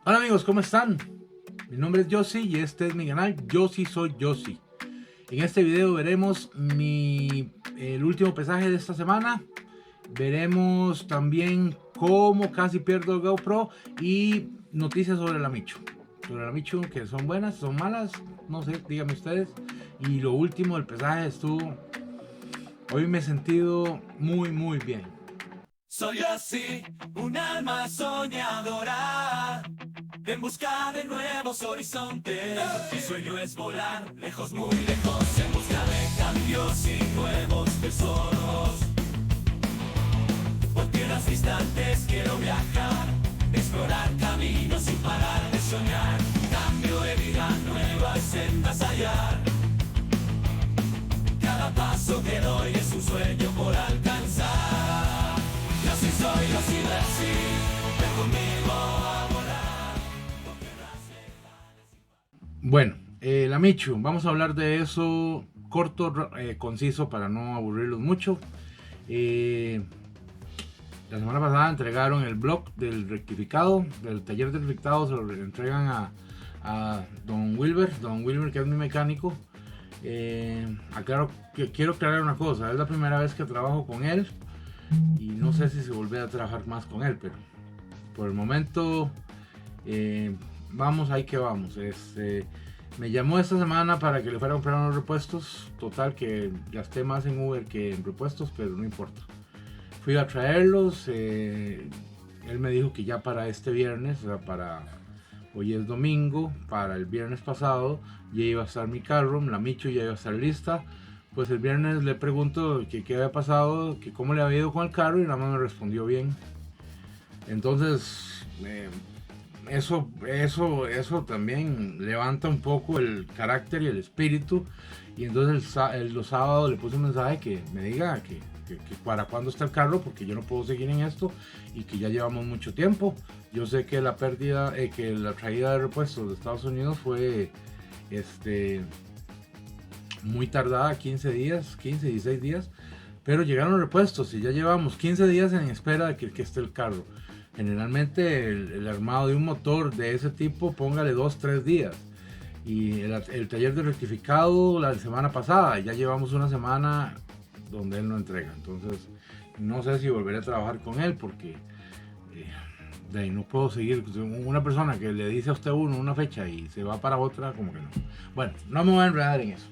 Hola amigos, ¿cómo están? Mi nombre es Yossi y este es mi canal Yossi Soy Yossi. En este video veremos el último pesaje de esta semana. Veremos también cómo casi pierdo el GoPro y noticias sobre la Michu. Sobre la Michu, que son buenas, son malas, no sé, díganme ustedes. Y lo último del pesaje estuvo... Hoy me he sentido muy bien. Soy así, un alma soñadora, en busca de nuevos horizontes. Mi sueño es volar, lejos, muy lejos, en busca de cambios y nuevos tesoros. Por tierras distantes quiero viajar, explorar caminos sin parar de soñar. Cambio de vida, nuevas sendas hallar. Cada paso que doy es un sueño por alcanzar. Yo sí soy, yo sí así, ven conmigo a volar. Bueno, la Michu, vamos a hablar de eso corto, conciso para no aburrirlos mucho. La semana pasada entregaron el blog del rectificado, del taller del rectificado, se lo entregan a Don Wilber, que es mi mecánico. Quiero aclarar una cosa, es la primera vez que trabajo con él y no sé si se volverá a trabajar más con él, pero por el momento vamos ahí que vamos. Me llamó esta semana para que le fuera a comprar unos repuestos, total que gasté más en Uber que en repuestos, pero no importa. Fui a traerlos, él me dijo que ya para este viernes, o sea, hoy es domingo, para el viernes pasado ya iba a estar mi carro, la Michu ya iba a estar lista. Pues el viernes le pregunto que qué había pasado, que cómo le había ido con el carro y nada más me respondió bien. Entonces, eso también levanta un poco el carácter y el espíritu. Y entonces los sábados le puse un mensaje que me diga que para cuándo está el carro, porque yo no puedo seguir en esto y que ya llevamos mucho tiempo. Yo sé que la pérdida, que la traída de repuestos de Estados Unidos fue muy tardada, 15 días, 15, 16 días, pero llegaron los repuestos y ya llevamos 15 días en espera de que esté el carro. Generalmente el armado de un motor de ese tipo, póngale 2, 3 días. Y el taller de rectificado la semana pasada, ya llevamos una semana donde él no entrega. Entonces, no sé si volveré a trabajar con él porque de ahí no puedo seguir. Una persona que le dice a usted una fecha y se va para otra, como que no. Bueno, no me voy a enredar en eso.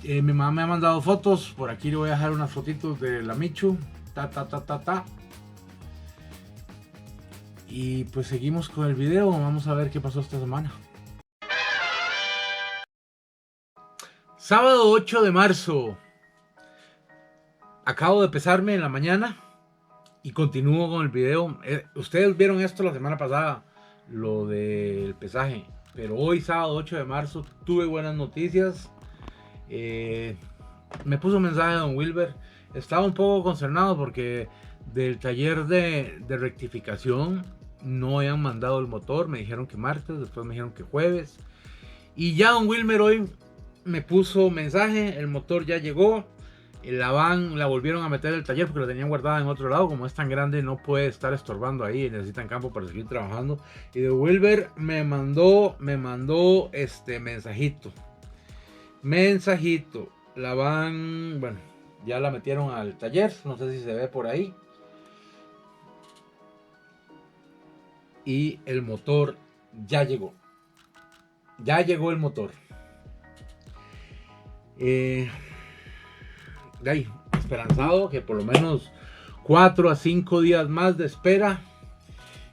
Mi mamá me ha mandado fotos. Por aquí le voy a dejar unas fotitos de la Michu. Y pues seguimos con el video. Vamos a ver qué pasó esta semana. Sábado 8 de marzo. Acabo de pesarme en la mañana y continúo con el video. Ustedes vieron esto la semana pasada, lo del pesaje. Pero hoy, sábado 8 de marzo, tuve buenas noticias. Me puso un mensaje de Don Wilber. Estaba un poco concernado porque del taller de rectificación no habían mandado el motor. Me dijeron que martes, después me dijeron que jueves. Y ya Don Wilmer hoy me puso mensaje, el motor ya llegó. La van la volvieron a meter al taller porque la tenían guardada en otro lado. Como es tan grande no puede estar estorbando ahí, necesitan campo para seguir trabajando. Y de Wilber me mandó este mensajito. La van, bueno, ya la metieron al taller, no sé si se ve por ahí. Y el motor ya llegó. Ya llegó el motor. De ahí, esperanzado que por lo menos 4 a 5 días más de espera.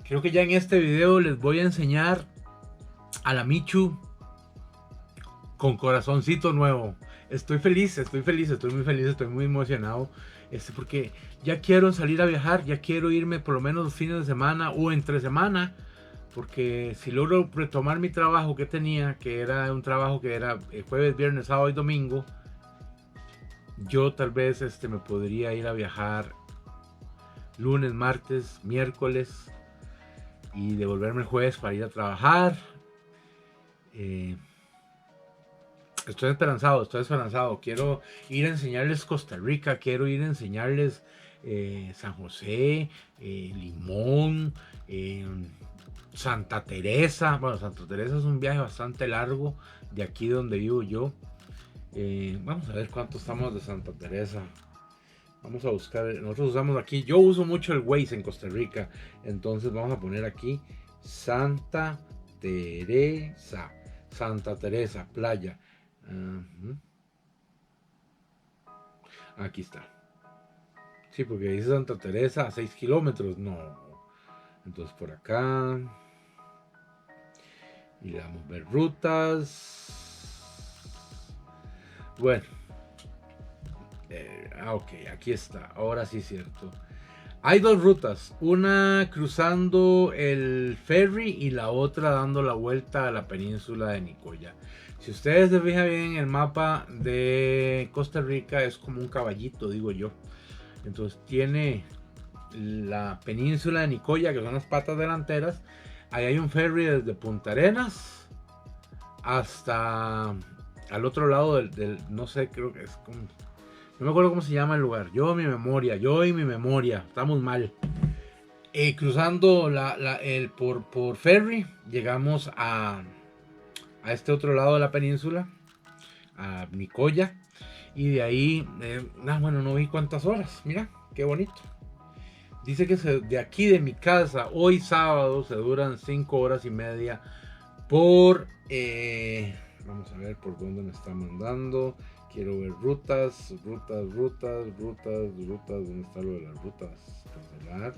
Creo que ya en este video les voy a enseñar a la Michu con corazoncito nuevo. Estoy feliz, estoy muy feliz, estoy muy emocionado. Porque ya quiero salir a viajar, ya quiero irme por lo menos los fines de semana o entre semana. Porque si logro retomar mi trabajo que tenía, que era un trabajo que era jueves, viernes, sábado y domingo, yo tal vez me podría ir a viajar lunes, martes, miércoles y devolverme el jueves para ir a trabajar. Estoy esperanzado. Quiero ir a enseñarles Costa Rica, quiero ir a enseñarles San José, Limón, Santa Teresa. Bueno, Santa Teresa es un viaje bastante largo de aquí donde vivo yo. Vamos a ver cuánto estamos de Santa Teresa. Vamos a buscar, nosotros usamos aquí, yo uso mucho el Waze en Costa Rica, entonces vamos a poner aquí Santa Teresa, playa. Aquí está. Sí, porque dice Santa Teresa a 6 kilómetros, no. Entonces por acá. Y le damos ver rutas. Bueno. Ok, aquí está. Ahora sí es cierto. Hay dos rutas. Una cruzando el ferry y la otra dando la vuelta a la península de Nicoya. Si ustedes se fijan bien en el mapa de Costa Rica, es como un caballito, digo yo. Entonces tiene la península de Nicoya, que son las patas delanteras. Ahí hay un ferry desde Punta Arenas hasta al otro lado del no sé, creo que es como, no me acuerdo cómo se llama el lugar. Yo y mi memoria, estamos mal. Cruzando por ferry, llegamos a este otro lado de la península, a Nicoya. Y de ahí, bueno, no vi cuántas horas. Mira, qué bonito. Dice que de aquí de mi casa, hoy sábado, se duran 5 horas y media por... vamos a ver por dónde me está mandando. Quiero ver rutas. ¿Dónde está lo de las rutas? Cancelar.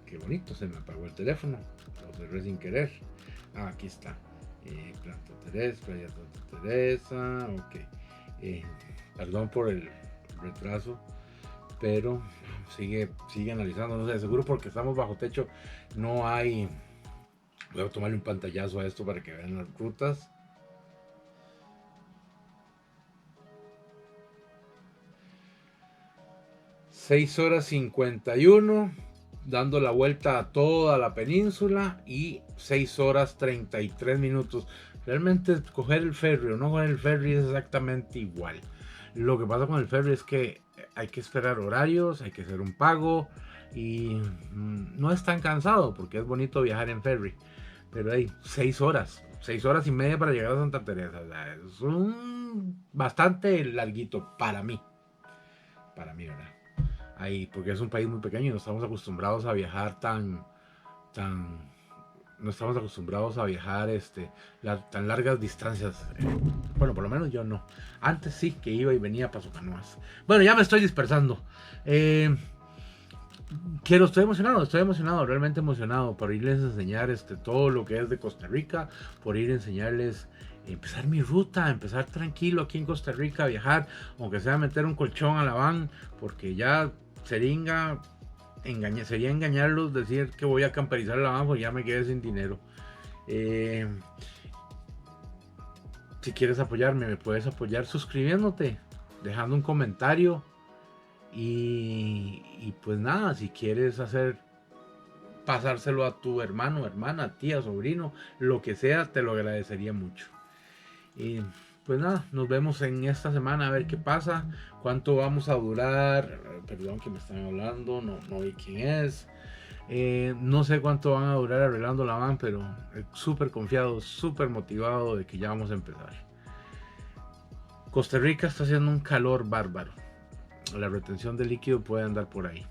Qué bonito, se me apagó el teléfono. Lo cerré sin querer. Aquí está. Planta Teresa, Playa Santa Teresa. Ok. Perdón por el retraso, pero sigue analizando. No sé, seguro porque estamos bajo techo. No hay. Voy a tomarle un pantallazo a esto para que vean las rutas. Seis horas 51, dando la vuelta a toda la península, y 6 horas 33 minutos. Realmente coger el ferry o no coger el ferry es exactamente igual. Lo que pasa con el ferry es que hay que esperar horarios, hay que hacer un pago y no es tan cansado porque es bonito viajar en ferry. Pero hay 6 horas y media para llegar a Santa Teresa. O sea, es bastante larguito para mí, ¿verdad? Ahí, porque es un país muy pequeño y no estamos acostumbrados a viajar no estamos acostumbrados a viajar tan largas distancias. Bueno, por lo menos yo no. Antes sí que iba y venía a Paso Canoas. Bueno, ya me estoy dispersando. Estoy emocionado, realmente emocionado por irles a enseñar todo lo que es de Costa Rica, por ir a enseñarles, empezar mi ruta, empezar tranquilo aquí en Costa Rica, viajar, aunque sea meter un colchón a la van, porque ya sería engañarlos decir que voy a camperizar la van, porque ya me quedé sin dinero. Si quieres apoyarme, me puedes apoyar suscribiéndote, dejando un comentario. Y pues nada, si quieres pasárselo a tu hermano, hermana, tía, sobrino, lo que sea, te lo agradecería mucho. Y pues nada, nos vemos en esta semana a ver qué pasa, cuánto vamos a durar. Perdón que me están hablando, no vi quién es. No sé cuánto van a durar arreglando la van, pero súper confiado, súper motivado de que ya vamos a empezar. Costa Rica está haciendo un calor bárbaro. La retención de líquido puede andar por ahí.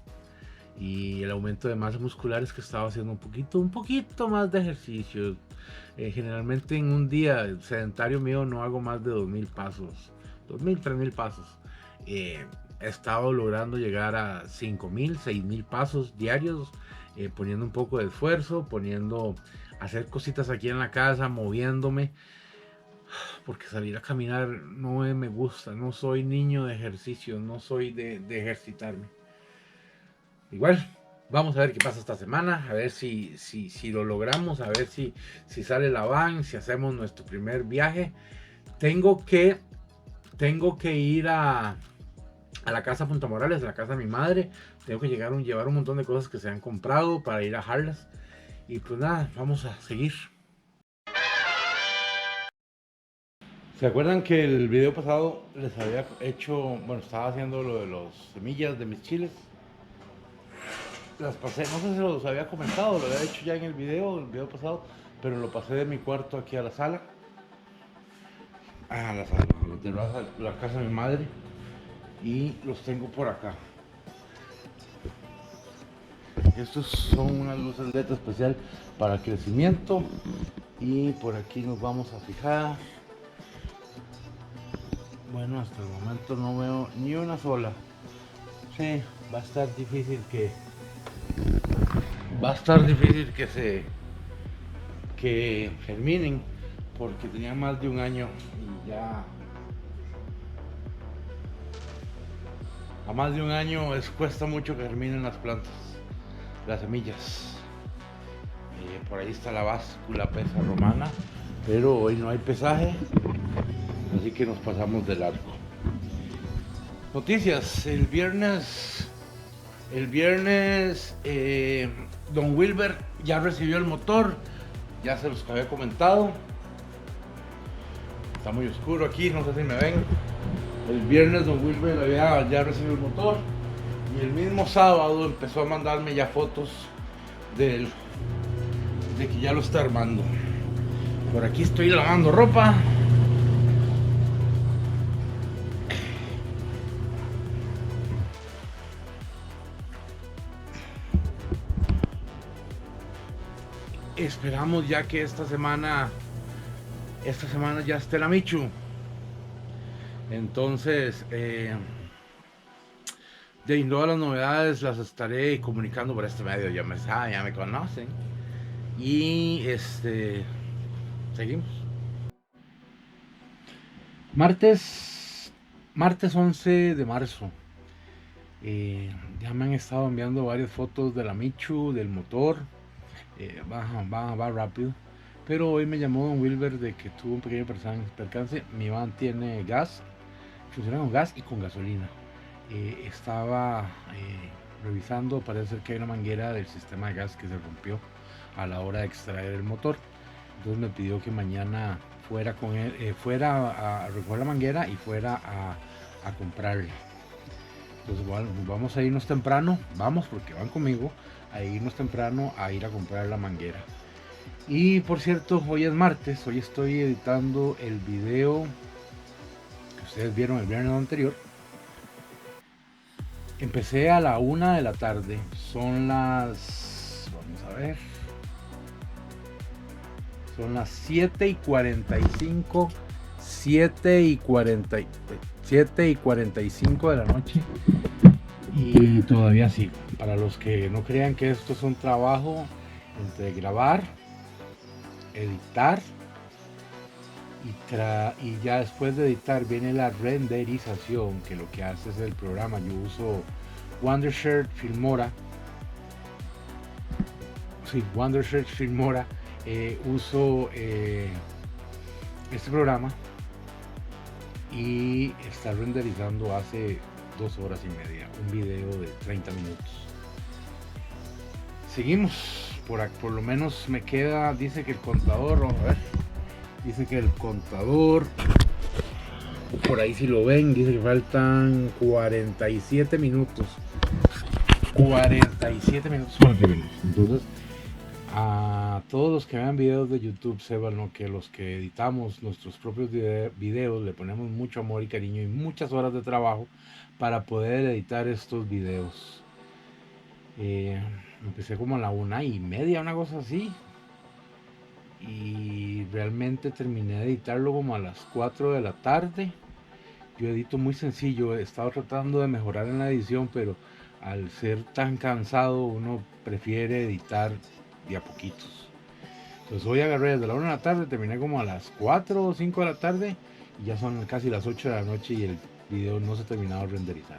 Y el aumento de masa muscular es que estaba haciendo un poquito más de ejercicio. Generalmente en un día sedentario mío no hago más de 2000 pasos, 2000, 3000 pasos. He estado logrando llegar a 5000, 6000 pasos diarios, poniendo un poco de esfuerzo, hacer cositas aquí en la casa, moviéndome. Porque salir a caminar no me gusta, no soy niño de ejercicio, no soy de ejercitarme. Igual, vamos a ver qué pasa esta semana, a ver si lo logramos, a ver si sale la van, si hacemos nuestro primer viaje. Tengo que ir a la casa Punta Morales, a la casa de mi madre. Tengo que llevar un montón de cosas que se han comprado para ir a dejarlas. Y pues nada, vamos a seguir. ¿Se acuerdan que el video pasado les había hecho, bueno, estaba haciendo lo de las semillas de mis chiles? Las pasé, no sé si los había comentado, lo había hecho ya en el video pasado, pero lo pasé de mi cuarto aquí a la sala. A la sala, a la terraza, la casa de mi madre. Y los tengo por acá. Estos son unas luces LED especial para crecimiento. Y por aquí nos vamos a fijar. Bueno, hasta el momento no veo ni una sola. Sí, va a estar difícil que que germinen, porque tenían más de un año y ya a más de un año cuesta mucho que germinen las plantas, las semillas. Por ahí está la báscula pesa romana, pero hoy no hay pesaje, así que nos pasamos de largo. Noticias: el viernes Don Wilber ya recibió el motor, ya se los había comentado. Está muy oscuro aquí, no sé si me ven. El viernes Don Wilber ya recibió el motor y el mismo sábado empezó a mandarme ya fotos de que ya lo está armando. Por aquí estoy lavando ropa. Esperamos ya que esta semana ya esté la Michu. Entonces, de todas las novedades las estaré comunicando por este medio. Ya me saben, ya me conocen. Y seguimos. Martes 11 de marzo. Ya me han estado enviando varias fotos de la Michu, del motor. Va rápido. Pero hoy me llamó Don Wilber de que tuvo un pequeño percance. Mi van tiene gas, funciona con gas y con gasolina. Estaba revisando, parece ser que hay una manguera del sistema de gas que se rompió a la hora de extraer el motor. Entonces me pidió que mañana fuera con él, fuera a recoger la manguera y fuera a comprarla. Entonces bueno, vamos a irnos temprano, porque van conmigo, a irnos temprano a ir a comprar la manguera. Y por cierto, hoy es martes, hoy estoy editando el video que ustedes vieron el viernes anterior. Empecé a la 1 de la tarde, son las, vamos a ver, son las 7:45 de la noche y todavía sigo. Para los que no crean que esto es un trabajo entre grabar, editar y ya después de editar viene la renderización, que lo que hace es el programa. Yo uso Wondershare Filmora. Uso este programa y está renderizando hace 2 horas y media un video de 30 minutos. Seguimos. Por lo menos me queda, dice que el contador, vamos a ver, dice que el contador, por ahí si lo ven, dice que faltan 47 minutos. 47 minutos para que veamos. Entonces, a todos los que vean videos de YouTube, sepan que los que editamos nuestros propios videos le ponemos mucho amor y cariño y muchas horas de trabajo para poder editar estos videos. Empecé como a la 1:30, una cosa así, y realmente terminé de editarlo como a las 4 de la tarde. Yo edito muy sencillo, he estado tratando de mejorar en la edición, pero al ser tan cansado uno prefiere editar de a poquitos. Entonces hoy agarré desde la 1 de la tarde, terminé como a las 4 o 5 de la tarde y ya son casi las 8 de la noche y el video no se ha terminado de renderizar.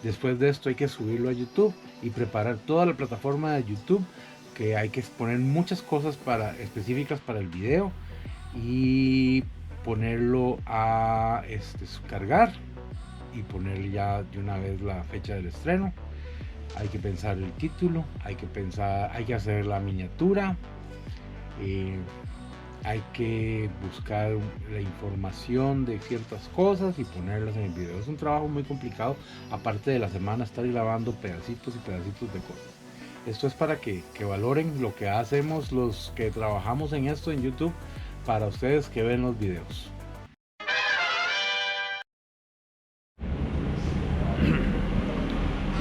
Después de esto hay que subirlo a YouTube y preparar toda la plataforma de YouTube, que hay que poner muchas cosas específicas para el video y ponerlo a cargar y ponerle ya de una vez la fecha del estreno. Hay que pensar el título, hay que hacer la miniatura, hay que buscar la información de ciertas cosas y ponerlas en el video. Es un trabajo muy complicado, aparte de la semana estar grabando pedacitos y pedacitos de cosas. Esto es para que valoren lo que hacemos los que trabajamos en esto en YouTube, para ustedes que ven los videos.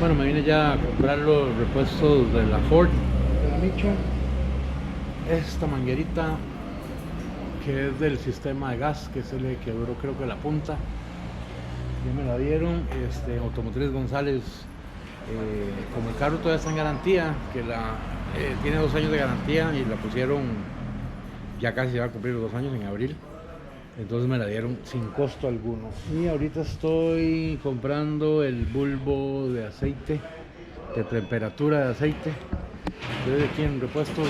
Bueno, me vine ya a comprar los repuestos de la Ford, de la Micho. Esta manguerita que es del sistema de gas, que se le quebró creo que la punta, ya me la dieron. Automotriz González, como el carro todavía está en garantía, que tiene 2 años de garantía y la pusieron, ya casi se va a cumplir los 2 años en abril, entonces me la dieron sin costo alguno. Y ahorita estoy comprando el bulbo de aceite, de temperatura de aceite, desde aquí en Repuestos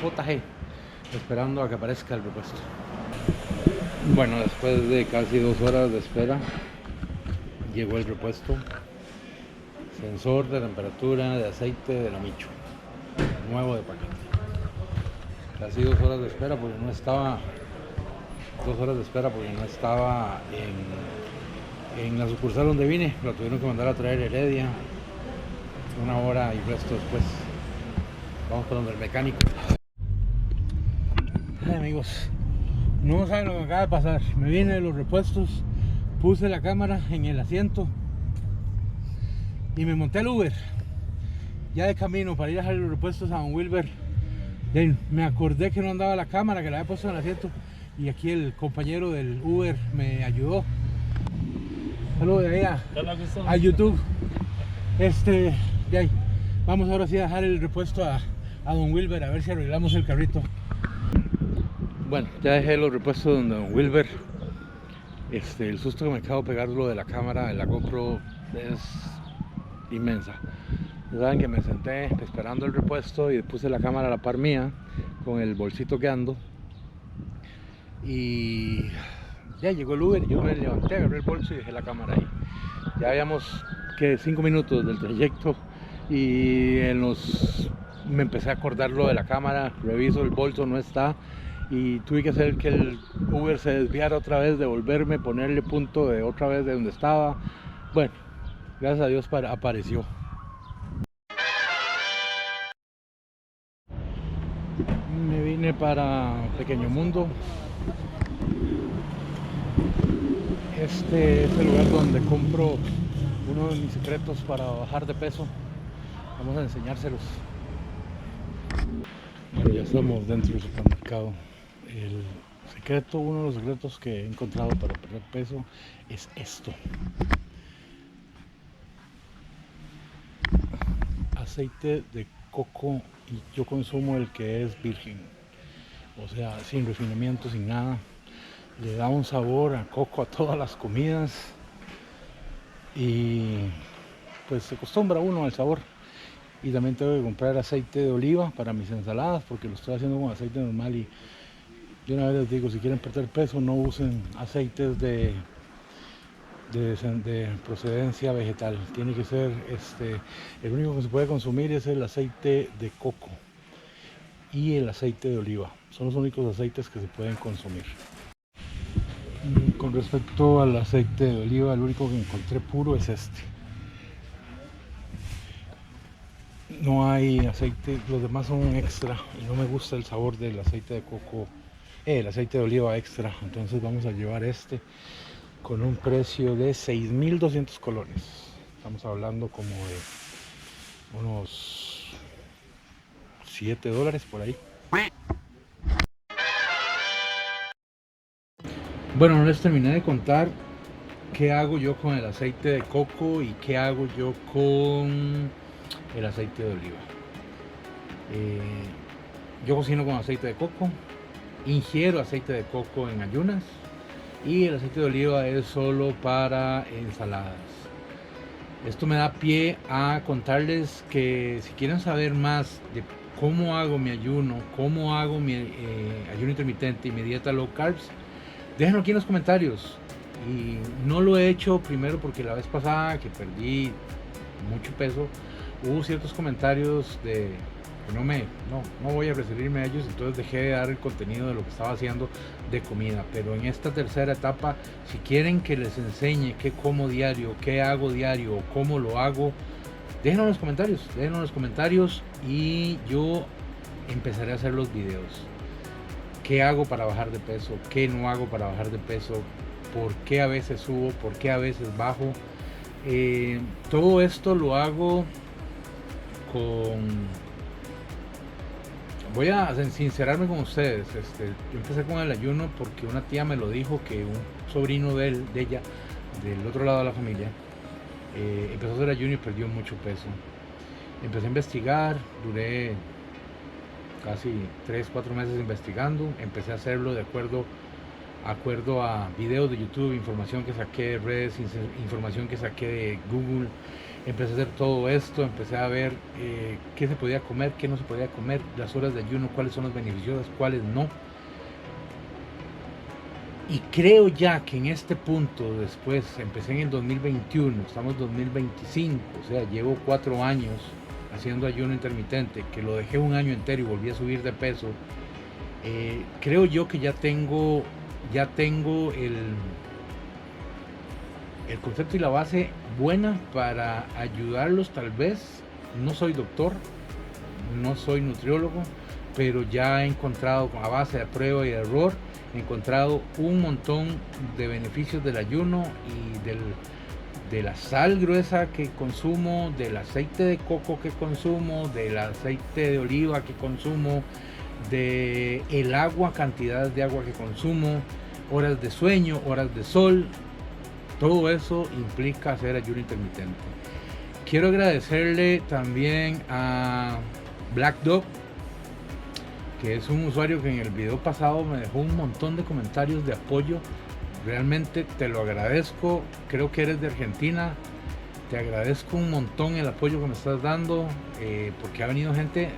JG, esperando a que aparezca el repuesto. Bueno, después de casi 2 horas de espera llegó el repuesto, sensor de temperatura de aceite de la Micho, nuevo de paquete. Casi 2 horas de espera porque no estaba 2 horas de espera porque no estaba en la sucursal donde vine. Lo tuvieron que mandar a traer Heredia 1 hora y resto después. Vamos por donde el mecánico. Ay, amigos, no saben lo que acaba de pasar. Me vine de los repuestos, puse la cámara en el asiento y me monté al Uber. Ya de camino para ir a dejar los repuestos a Don Wilber, me acordé que no andaba la cámara, que la había puesto en el asiento, y aquí el compañero del Uber me ayudó. Saludos de ahí a YouTube. De ahí. Vamos ahora sí a dejar el repuesto a Don Wilber, a ver si arreglamos el carrito. Bueno, ya dejé los repuestos donde Don Wilber. El susto que me acabo de pegar lo de la cámara de la GoPro es inmensa. Ya saben que me senté esperando el repuesto y puse la cámara a la par mía con el bolsito que ando. Y ya llegó el Uber, yo me levanté, agarré el bolso y dejé la cámara ahí. Ya habíamos 5 minutos del trayecto y me empecé a acordar lo de la cámara, reviso el bolso, no está, y tuve que hacer que el Uber se desviara otra vez, devolverme, ponerle punto de otra vez de donde estaba. Bueno, gracias a Dios apareció. Me vine para Pequeño Mundo. Este es el lugar donde compro uno de mis secretos para bajar de peso. Vamos a enseñárselos. Bueno, ya estamos dentro del supermercado. Uno de los secretos que he encontrado para perder peso es esto: aceite de coco, y yo consumo el que es virgen, o sea, sin refinamiento, sin nada. Le da un sabor a coco a todas las comidas y pues se acostumbra uno al sabor. Y también tengo que comprar aceite de oliva para mis ensaladas porque lo estoy haciendo con aceite normal. Y yo una vez les digo, si quieren perder peso, no usen aceites de procedencia vegetal. Tiene que ser el único que se puede consumir es el aceite de coco y el aceite de oliva. Son los únicos aceites que se pueden consumir. Con respecto al aceite de oliva, el único que encontré puro es este. No hay aceite, los demás son extra y no me gusta el sabor del aceite de coco, el aceite de oliva extra. Entonces vamos a llevar este con un precio de 6.200 colones. Estamos hablando como de unos $7 por ahí. Bueno, no les terminé de contar qué hago yo con el aceite de coco y qué hago yo con el aceite de oliva. Yo cocino con aceite de coco, ingiero aceite de coco en ayunas, y el aceite de oliva es solo para ensaladas. Esto me da pie a contarles que si quieren saber más de cómo hago mi ayuno, cómo hago mi ayuno intermitente y mi dieta low carbs, déjenlo aquí en los comentarios. Y no lo he hecho primero porque la vez pasada que perdí mucho peso, hubo ciertos comentarios de porque no voy a referirme a ellos, entonces dejé de dar el contenido de lo que estaba haciendo de comida. Pero en esta tercera etapa, si quieren que les enseñe qué como diario, qué hago diario, cómo lo hago, déjenlo en los comentarios y yo empezaré a hacer los videos. ¿Qué hago para bajar de peso? ¿Qué no hago para bajar de peso? ¿Por qué a veces subo? ¿Por qué a veces bajo? Todo esto lo hago voy a sincerarme con ustedes. Yo empecé con el ayuno porque una tía me lo dijo, que un sobrino de ella, del otro lado de la familia, empezó a hacer ayuno y perdió mucho peso. Empecé a investigar, duré casi 3-4 meses investigando. Empecé a hacerlo de acuerdo a videos de YouTube, información que saqué de redes, información que saqué de Google. Empecé a hacer todo esto, empecé a ver qué se podía comer, qué no se podía comer, las horas de ayuno, cuáles son las beneficiosas, cuáles no. Y creo ya que en este punto, después, empecé en el 2021, estamos en 2025, o sea, llevo 4 años haciendo ayuno intermitente, que lo dejé un año entero y volví a subir de peso. Creo yo que ya tengo el concepto y la base buena para ayudarlos. Tal vez no soy doctor, no soy nutriólogo, pero ya he encontrado, a base de prueba y de error, he encontrado un montón de beneficios del ayuno y de la sal gruesa que consumo, del aceite de coco que consumo, del aceite de oliva que consumo, de el agua, cantidades de agua que consumo, horas de sueño, horas de sol. Todo eso implica hacer ayuno intermitente. Quiero agradecerle también a Black Dog, que es un usuario que en el video pasado me dejó un montón de comentarios de apoyo. Realmente te lo agradezco. Creo que eres de Argentina. Te agradezco un montón el apoyo que me estás dando, porque ha venido gente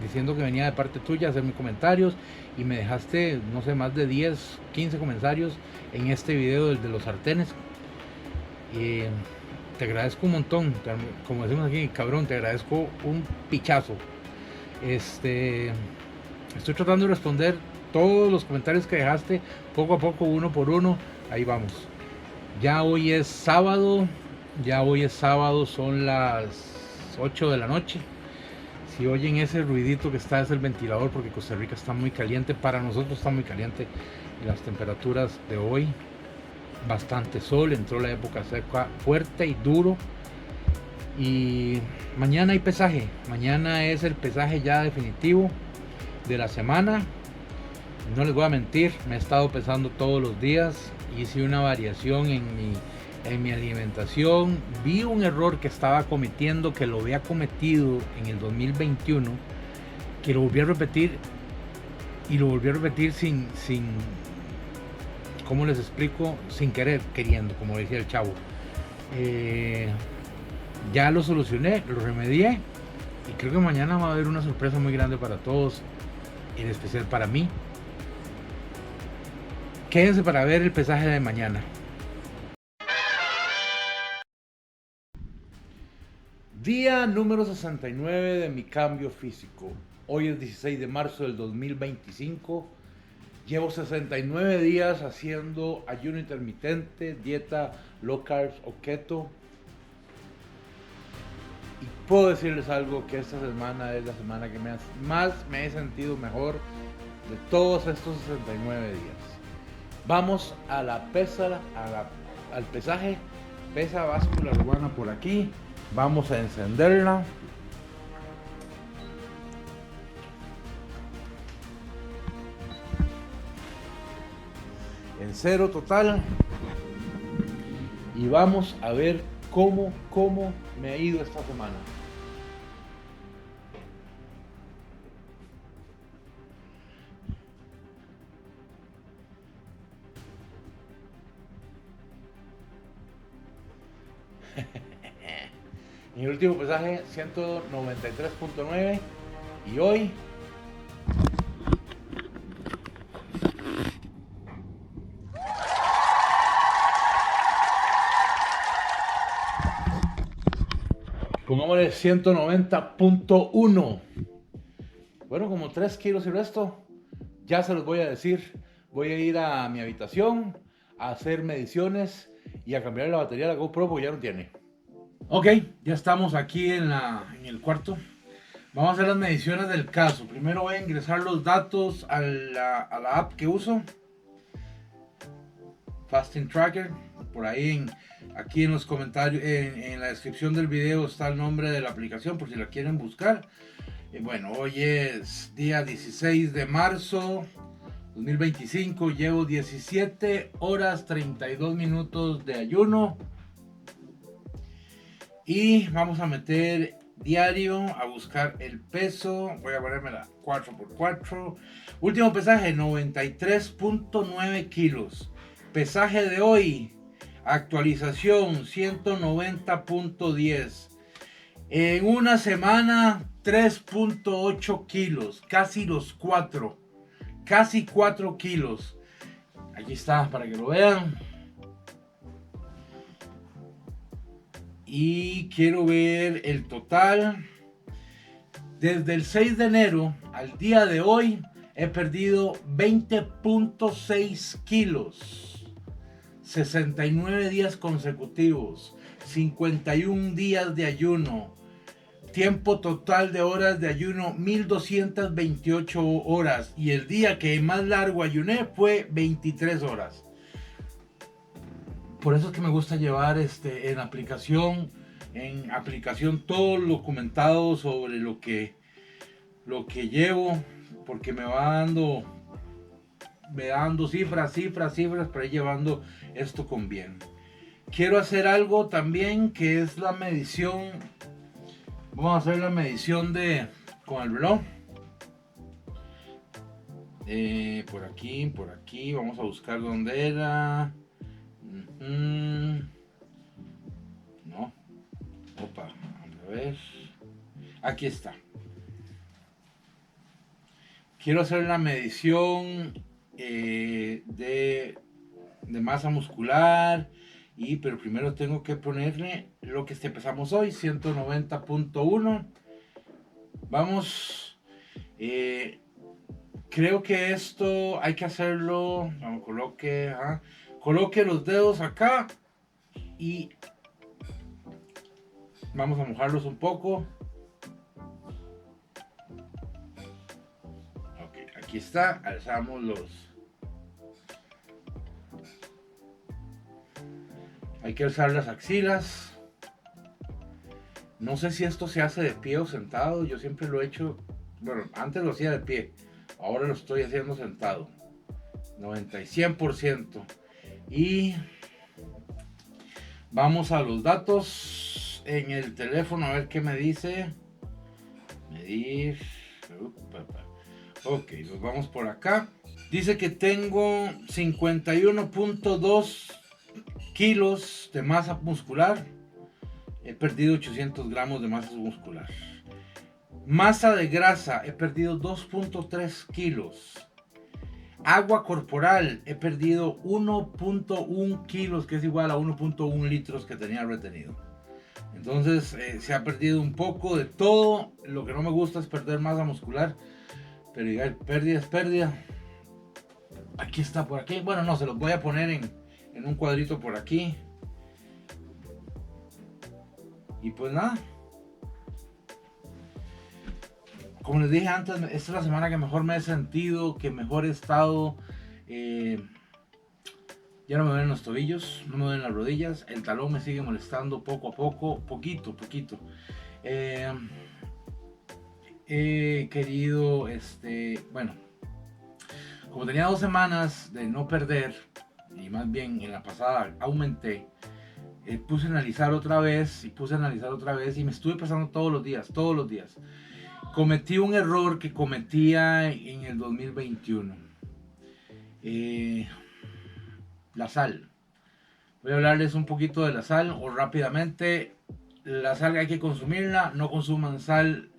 diciendo que venía de parte tuya a hacerme comentarios y me dejaste, no sé, más de 10-15 comentarios en este video del de los sartenes. Te agradezco un montón, como decimos aquí, cabrón, te agradezco un pichazo. Estoy tratando de responder todos los comentarios que dejaste, poco a poco, uno por uno. Ahí vamos. Ya hoy es sábado, son las 8 de la noche. Si oyen ese ruidito que está, es el ventilador, porque Costa Rica está muy caliente. Para nosotros está muy caliente. Y las temperaturas de hoy, bastante sol, entró la época seca fuerte y duro. Y mañana hay pesaje. Mañana es el pesaje ya definitivo de la semana. No les voy a mentir, me he estado pesando todos los días. Hice una variación en mi alimentación. Vi un error que estaba cometiendo, que lo había cometido en el 2021, que lo volví a repetir, y lo volví a repetir sin ¿cómo les explico? Sin querer, queriendo, como decía el chavo. Ya lo solucioné, lo remedié, y creo que mañana va a haber una sorpresa muy grande para todos, en especial para mí. Quédense para ver el pesaje de mañana. Día número 69 de mi cambio físico. Hoy es 16 de marzo del 2025. Llevo 69 días haciendo ayuno intermitente, dieta low carbs o keto. Y puedo decirles algo, que esta semana es la semana que más me he sentido mejor de todos estos 69 días. Vamos a la pesa, al pesaje. Pesa báscula urbana por aquí. Vamos a encenderla. En cero total. Y vamos a ver cómo me ha ido esta semana. Mi último pesaje 193.9 y hoy pongámosle 190.1. Bueno, como 3 kilos y resto. Ya se los voy a decir. Voy a ir a mi habitación a hacer mediciones y a cambiar la batería de la GoPro porque ya no tiene. Ok, ya estamos aquí en el cuarto. Vamos a hacer las mediciones del caso. Primero voy a ingresar los datos a la app que uso, Fasting Tracker. Por ahí aquí en los comentarios, en la descripción del video está el nombre de la aplicación por si la quieren buscar. Bueno, hoy es día 16 de marzo 2025. Llevo 17 horas 32 minutos de ayuno. Y vamos a meter diario a buscar el peso. Voy a ponerme la 4x4. Último pesaje 93.9 kilos. Pesaje de hoy, actualización 190.10. En una semana 3.8 kilos. Casi los 4. Casi 4 kilos. Aquí está para que lo vean. Y quiero ver el total. Desde el 6 de enero al día de hoy he perdido 20.6 kilos. 69 días consecutivos. 51 días de ayuno. Tiempo total de horas de ayuno 1228 horas. Y el día que más largo ayuné fue 23 horas. Por eso es que me gusta llevar en aplicación todo documentado sobre lo que llevo, porque me va dando cifras para ir llevando esto con bien. Quiero hacer algo también que es la medición. Vamos a hacer la medición con el reloj. Por aquí, vamos a buscar dónde era. No. Opa, vamos a ver. Aquí está. Quiero hacer la medición de masa muscular. Pero primero tengo que ponerle lo que pesamos hoy, 190.1. Vamos. Creo que esto hay que hacerlo. Vamos, coloque los dedos acá y vamos a mojarlos un poco. Ok, aquí está. Alzamos hay que alzar las axilas. No sé si esto se hace de pie o sentado. Yo siempre lo he hecho. Bueno, antes lo hacía de pie. Ahora lo estoy haciendo sentado. 100%. Y vamos a los datos en el teléfono a ver qué me dice. Medir. Ok, nos vamos por acá. Dice que tengo 51.2 kilos de masa muscular. He perdido 800 gramos de masa muscular. Masa de grasa, he perdido 2.3 kilos. Agua corporal, he perdido 1.1 kilos, que es igual a 1.1 litros que tenía retenido. Entonces se ha perdido un poco de todo. Lo que no me gusta es perder masa muscular, pero igual, pérdida es pérdida. Aquí está, por aquí. Bueno, no, se los voy a poner en un cuadrito por aquí. Y pues nada. Como les dije antes, esta es la semana que mejor me he sentido, que mejor he estado. Ya no me duelen los tobillos, no me duelen las rodillas. El talón me sigue molestando poco a poco, poquito. He querido, bueno, como tenía 2 semanas de no perder, y más bien en la pasada aumenté, puse a analizar otra vez y me estuve pasando todos los días. Cometí un error que cometía en el 2021. La sal. Voy a hablarles un poquito de la sal o rápidamente. La sal hay que consumirla. No consuman sal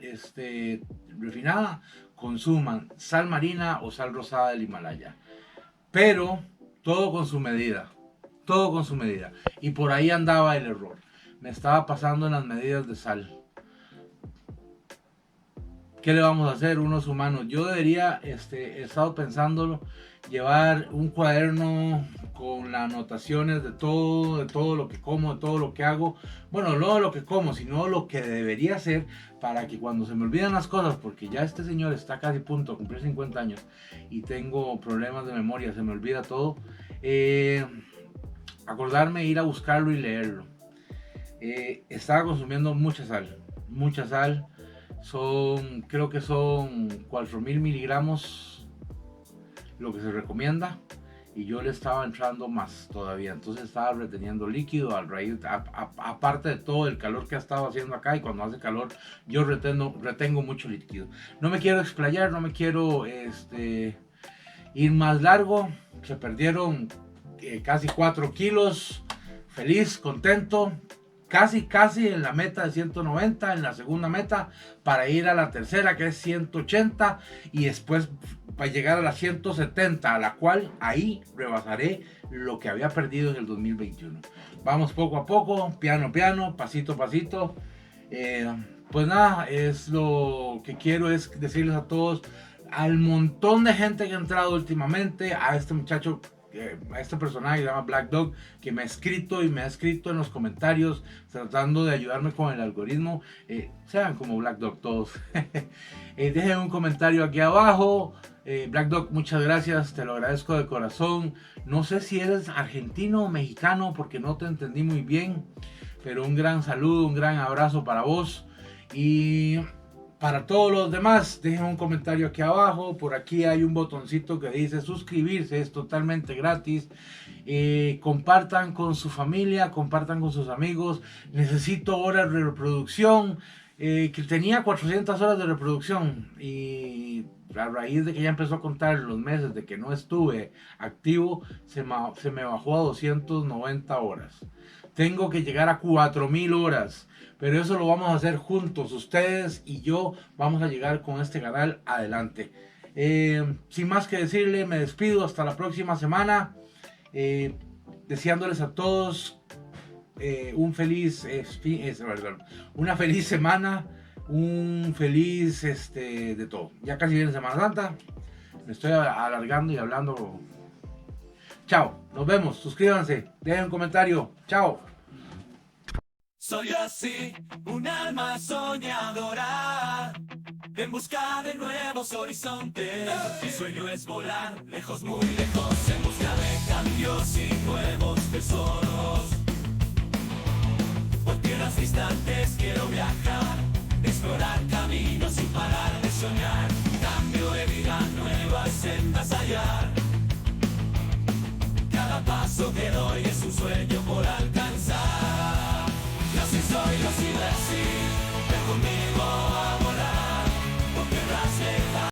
refinada. Consuman sal marina o sal rosada del Himalaya. Pero todo con su medida. Y por ahí andaba el error. Me estaba pasando en las medidas de sal. ¿qué le vamos a hacer unos humanos? Yo debería, he estado pensándolo, llevar un cuaderno con las anotaciones de todo lo que como, de todo lo que hago. Bueno, no de lo que como, sino lo que debería hacer para que cuando se me olvidan las cosas, porque ya este señor está casi a punto de cumplir 50 años y tengo problemas de memoria, se me olvida todo. Acordarme, ir a buscarlo y leerlo. Estaba consumiendo mucha sal. Creo que son 4000 miligramos lo que se recomienda, y yo le estaba entrando más todavía, entonces estaba reteniendo líquido al raíz, aparte de todo el calor que ha estado haciendo acá, y cuando hace calor yo retengo mucho líquido. No me quiero explayar, no me quiero ir más largo. Se perdieron casi 4 kilos, feliz, contento, casi en la meta de 190, en la segunda meta, para ir a la tercera, que es 180, y después para llegar a la 170, a la cual ahí rebasaré lo que había perdido en el 2021. Vamos poco a poco, piano, pasito a pasito. Pues nada, es lo que quiero es decirles a todos, al montón de gente que ha entrado últimamente, a este muchacho, a este personaje que se llama Black Dog, que me ha escrito en los comentarios tratando de ayudarme con el algoritmo. Sean como Black Dog todos. Dejen un comentario aquí abajo. Black Dog, muchas gracias, te lo agradezco de corazón. No sé si eres argentino o mexicano porque no te entendí muy bien, pero un gran saludo, un gran abrazo para vos. Y para todos los demás, dejen un comentario aquí abajo. Por aquí hay un botoncito que dice suscribirse, es totalmente gratis. Compartan con su familia, compartan con sus amigos. Necesito horas de reproducción. Que tenía 400 horas de reproducción, y a raíz de que ya empezó a contar los meses de que no estuve activo, se me bajó a 290 horas. Tengo que llegar a 4000 horas. Pero eso lo vamos a hacer juntos, ustedes y yo vamos a llegar con este canal adelante. Sin más que decirle, me despido hasta la próxima semana, deseándoles a todos una feliz semana, un feliz de todo. Ya casi viene Semana Santa, me estoy alargando y hablando. Chao, nos vemos, suscríbanse, dejen un comentario, chao. Soy así, un alma soñadora, en busca de nuevos horizontes. Mi sueño es volar, lejos, muy lejos, en busca de cambios y nuevos tesoros. Por tierras distantes quiero viajar, explorar caminos.